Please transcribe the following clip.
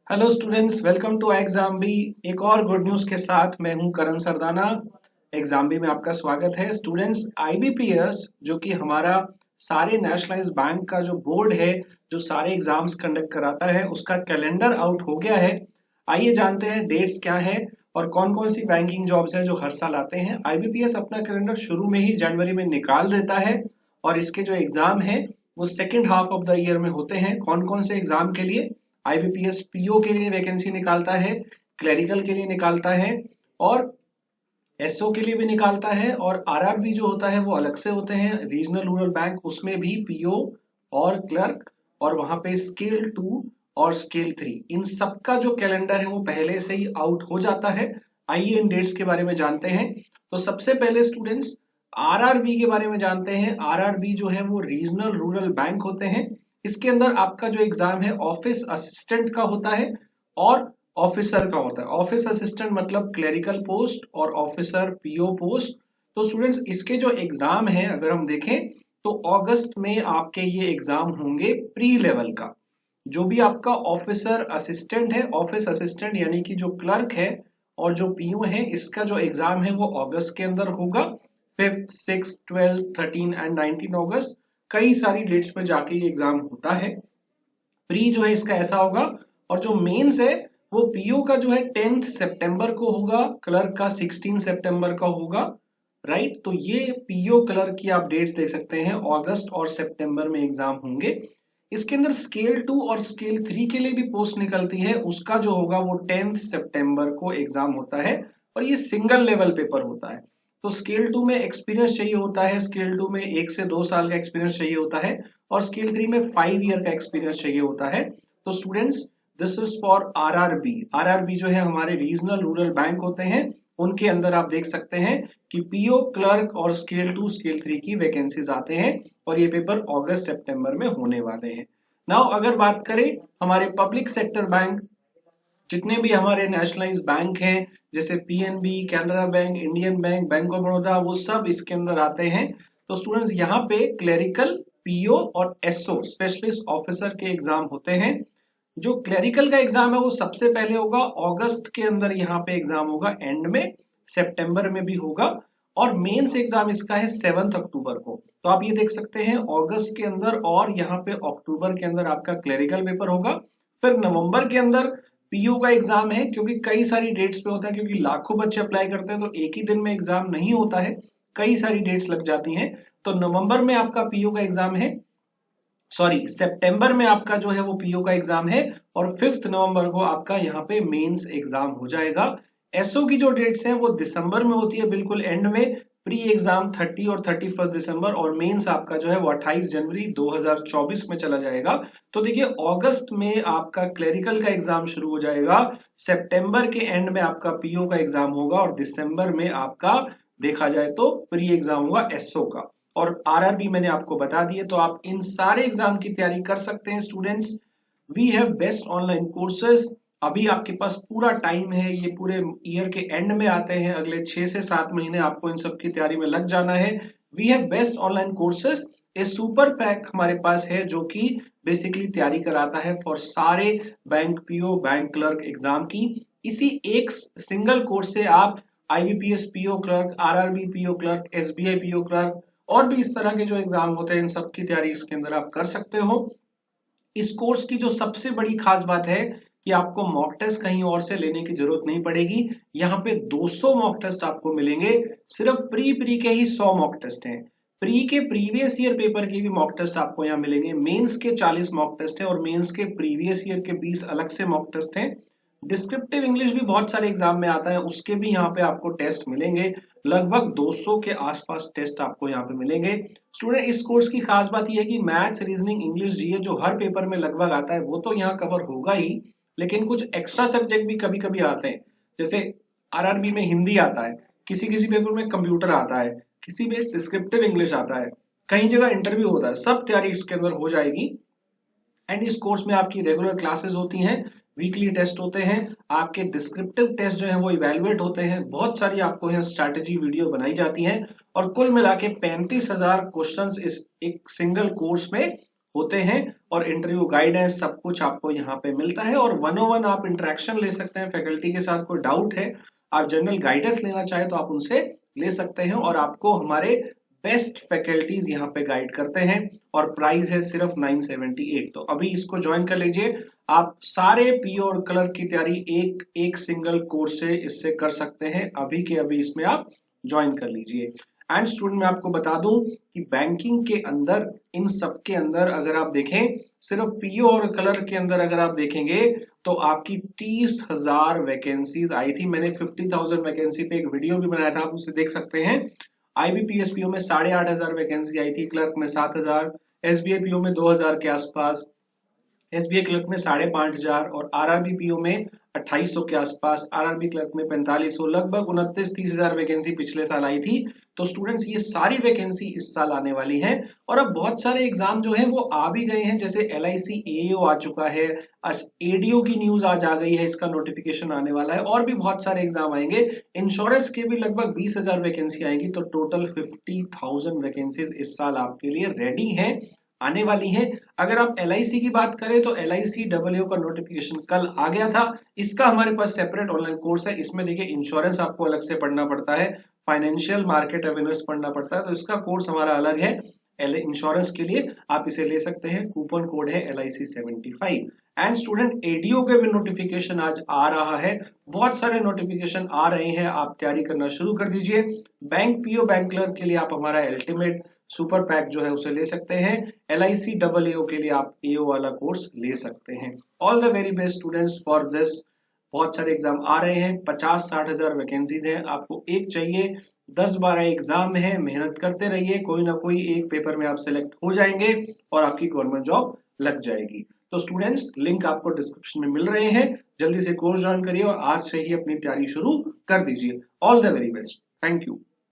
Hello students, welcome to exam B. एक और good news के साथ मैं हूं करण सरदाना। एग्जाम बी में आपका स्वागत है स्टूडेंट्स। आईबीपीएस जो कि हमारा सारे नेशनलाइज्ड बैंक का जो बोर्ड है, जो सारे एग्जाम्स कंडक्ट कराता है, उसका कैलेंडर आउट हो गया है। आइए जानते हैं डेट्स क्या है और कौन कौन सी बैंकिंग जॉब्स हैं जो हर साल आते हैं। आईबीपीएस अपना कैलेंडर शुरू में ही जनवरी में निकाल देता है और इसके जो एग्जाम है वो second half of the year में होते हैं। कौन कौन से एग्जाम के लिए? आईबीपीएस पीओ के लिए वैकेंसी निकालता है, क्लरिकल के लिए निकालता है और एसओ के लिए भी निकालता है, और आरआरबी जो होता है वो अलग से होते हैं, रीजनल रूरल बैंक, उसमें भी पीओ और क्लर्क, और वहां पे स्केल 2 और स्केल 3, इन सबका जो कैलेंडर है वो पहले से ही आउट हो जाता है। आइए इन डेट्स के बारे में जानते हैं। तो सबसे पहले स्टूडेंट्स आरआरबी के बारे में जानते हैं। आरआरबी जो है वो रीजनल रूरल बैंक होते हैं। इसके अंदर आपका जो एग्जाम है ऑफिस असिस्टेंट का होता है और ऑफिसर का होता है। ऑफिस असिस्टेंट मतलब क्लेरिकल पोस्ट और ऑफिसर पीओ पोस्ट। तो स्टूडेंट्स इसके जो एग्जाम है अगर हम देखें तो अगस्त में आपके ये एग्जाम होंगे प्री लेवल का। जो भी आपका ऑफिसर असिस्टेंट है, ऑफिस असिस्टेंट यानी कि जो क्लर्क है और जो पीओ है, इसका जो एग्जाम है वो अगस्त के अंदर होगा। 5th 6th 12th 13 एंड 19 अगस्त, कई सारी डेट्स में जाके ये एग्जाम होता है। प्री जो है इसका ऐसा होगा, और जो मेंस है वो पीओ का जो है 10th सितंबर को होगा, क्लर्क का 16 सितंबर का होगा। राइट, तो ये पीओ क्लर्क की आप डेट्स देख सकते हैं, अगस्त और सितंबर में एग्जाम होंगे। इसके अंदर स्केल 2 और स्केल 3 के लिए भी पोस्ट निकलती है, उसका जो होगा वो 10th सितंबर को एग्जाम होता है और ये सिंगल लेवल पेपर होता है। तो स्केल 2 में एक्सपीरियंस चाहिए होता है, स्केल 2 में 1 से 2 साल का एक्सपीरियंस चाहिए होता है, और स्केल 3 में 5 ईयर का एक्सपीरियंस चाहिए होता है। तो students this is for RRB. RRB जो है हमारे रीजनल रूरल बैंक होते हैं, उनके अंदर आप देख सकते हैं कि पीओ क्लर्क और स्केल 2 स्केल 3 की वैकेंसीज आते हैं और ये पेपर अगस्त सितंबर में होने वाले हैं। नाउ अगर बात करें हमारे पब्लिक सेक्टर बैंक, जितने भी हमारे नेशनलाइज्ड बैंक हैं जैसे PNB, Canara bank, Indian bank, bank of Baroda, वो सब इसके अंदर आते हैं। तो स्टूडेंट्स यहाँ पे क्लेरिकल, पीओ और एसओ स्पेशलिस्ट ऑफिसर के एग्जाम होते हैं। जो क्लेरिकल का एग्जाम है वो सबसे पहले होगा अगस्त के अंदर, यहाँ पे एग्जाम होगा एंड में, सितंबर में भी होगा, और मेंस एग्जाम इसका है 7 अक्टूबर को। तो आप ये देख सकते हैं अगस्त के अंदर और यहाँ पे अक्टूबर के अंदर आपका क्लेरिकल पेपर होगा। फिर नवंबर के अंदर पीयू का एग्जाम है, क्योंकि कई सारी डेट्स पे होता है, क्योंकि लाखों बच्चे अप्लाई करते हैं तो एक ही दिन में एग्जाम नहीं होता है, कई सारी डेट्स लग जाती हैं। तो नवंबर में आपका पीयू का एग्जाम है, सॉरी सितंबर में आपका जो है वो पीओ का एग्जाम है, और 5 नवंबर को आपका यहाँ पे मेंस एग्जाम हो जाएगा। एसओ की जो डेट्स हैं वो दिसंबर में होती है, बिल्कुल एंड में। प्री एग्जाम 30 और 31 दिसंबर, और मेंस आपका जो है वो 28 जनवरी 2024 में चला जाएगा। तो देखिए अगस्त में आपका क्लेरिकल का एग्जाम शुरू हो जाएगा, सितंबर के एंड में आपका पीओ का एग्जाम होगा, और दिसंबर में आपका देखा जाए तो प्री एग्जाम होगा एसओ का, और आरआरबी मैंने आपको बता दिए। तो आप इन सारे एग्जाम की तैयारी कर सकते हैं students. We have best online courses. अभी आपके पास पूरा टाइम है, ये पूरे ईयर के एंड में आते हैं, अगले 6 से 7 महीने आपको इन सब की तैयारी में लग जाना है। We have best online courses. A super pack हमारे पास है जो कि बेसिकली तैयारी कराता है फॉर सारे bank PO, bank clerk exam की। इसी एक सिंगल कोर्स से आप IBPS PO clerk, RRB PO clerk, SBI PO clerk और भी इस तरह के जो एग्जाम होते हैं इन सब की तैयारी इसके अंदर आप कर सकते हो। इस कोर्स की जो सबसे बड़ी खास बात है कि आपको मॉक टेस्ट कहीं और से लेने की जरूरत नहीं पड़ेगी। यहाँ पे 200 मॉक टेस्ट आपको मिलेंगे। सिर्फ प्री के ही 100 मॉक टेस्ट हैं। प्री के प्रीवियस ईयर पेपर के भी मॉक टेस्ट आपको यहाँ मिलेंगे। मेंस के 40 मॉक टेस्ट हैं और मेंस के प्रीवियस ईयर के 20 अलग से मॉक टेस्ट हैं। डिस्क्रिप्टिव इंग्लिश भी बहुत सारे एग्जाम में आता है, उसके भी यहाँ पे आपको टेस्ट मिलेंगे। लगभग 200 के आसपास टेस्ट आपको यहाँ पे मिलेंगे। स्टूडेंट इस कोर्स की खास बात यह है कि मैथ्स, रीजनिंग, इंग्लिश, जीए जो हर पेपर में लगभग आता है वो तो यहाँ कवर होगा ही, लेकिन कुछ एक्स्ट्रा सब्जेक्ट भी कभी कभी आते हैं। जैसे आरआरबी में हिंदी आता है, किसी किसी पेपर में कंप्यूटर आता है, किसी में डिस्क्रिप्टिव इंग्लिश आता है, कहीं जगह इंटरव्यू होता है। सब तैयारी इसके अंदर हो जाएगी। एंड इस कोर्स में आपकी रेगुलर क्लासेस होती हैं, वीकली टेस्ट होते हैं, आपके डिस्क्रिप्टिव टेस्ट जो है वो इवेलुएट होते हैं, बहुत सारी आपको यहाँ स्ट्रैटेजी वीडियो बनाई जाती हैं, और कुल मिला के 35,000 क्वेश्चन इस एक सिंगल कोर्स में होते हैं और इंटरव्यू गाइडेंस सब कुछ आपको यहाँ पे मिलता है। और 101 आप इंटरेक्शन ले सकते हैं फैकल्टी के साथ। कोई डाउट है, आप जनरल गाइडेंस लेना चाहे तो आप उनसे ले सकते हैं, और आपको हमारे बेस्ट फैकल्टीज यहाँ पे गाइड करते हैं। और प्राइस है सिर्फ 978। तो अभी इसको ज्वाइन कर लीजिए। आप सारे पीओ और कलर की तैयारी एक एक सिंगल कोर्स से इससे कर सकते हैं। अभी के अभी इसमें आप ज्वाइन कर लीजिए। एंड स्टूडेंट मैं आपको बता दूं कि बैंकिंग के अंदर, इन सब के अंदर अगर आप देखें, सिर्फ पीओ और कलर के अंदर अगर आप देखेंगे तो आपकी 30,000 वैकेंसीज आई थी। मैंने 50,000 वैकेंसी पे एक वीडियो भी बनाया था, आप उसे देख सकते हैं। आईबीपीएस पीओ में 8,500 वैकेंसी आई थी, क्लर्क में 7,000, एसबीआई पीओ में 2,000 के आसपास, एसबीआई क्लर्क में 5,500 और आरआरबी पीओ में 2,800 के आसपास, आरआरबी क्लर्क में 4,500, लगभग 29-30,000 वैकेंसी पिछले साल आई थी। तो स्टूडेंट्स ये सारी वैकेंसी इस साल आने वाली है। और अब बहुत सारे एग्जाम जो है वो आ भी गए हैं, जैसे एलआईसी एओ आ चुका है, एडीओ की न्यूज आज आ गई है, इसका नोटिफिकेशन आने वाला है, और भी बहुत सारे एग्जाम आएंगे। इंश्योरेंस के भी लगभग 20,000 वैकेंसी आएगी। तो टोटल 50,000 वैकेंसीज इस साल आपके लिए रेडी है, आने वाली है। अगर आप एलआईसी की बात करें तो एलआईसी डब्ल्यू का नोटिफिकेशन कल आ गया था। इसका हमारे पास सेपरेट ऑनलाइन कोर्स है। इसमें देखिए इंश्योरेंस आपको अलग से पढ़ना पड़ता है, फाइनेंशियल मार्केट अवेयरनेस पढ़ना पड़ता है, तो इसका कोर्स हमारा अलग है। इंश्योरेंस के लिए आप इसे ले सकते हैं, कूपन कोड है LIC75। एंड स्टूडेंट एडीओ के भी नोटिफिकेशन आज आ रहा है, बहुत सारे नोटिफिकेशन आ रहे हैं, आप तैयारी करना शुरू कर दीजिए। बैंक पीओ बैंक क्लर्क के लिए आप हमारा अल्टीमेट सुपर पैक जो है उसे ले सकते हैं। LIC डबल के लिए आप एओ वाला कोर्स ले सकते हैं। All the very best students for this. बहुत सारे एग्जाम आ रहे हैं, 50-60 हजार वैकेंसीज हैं, आपको एक चाहिए, 10-12 एग्जाम है, मेहनत करते रहिए, कोई ना कोई एक पेपर में आप सिलेक्ट हो जाएंगे और आपकी गवर्नमेंट जॉब लग जाएगी। तो स्टूडेंट्स लिंक आपको डिस्क्रिप्शन में मिल रहे हैं, जल्दी से कोर्स ज्वाइन करिए और आज से ही अपनी तैयारी शुरू कर दीजिए। All the very best, thank you.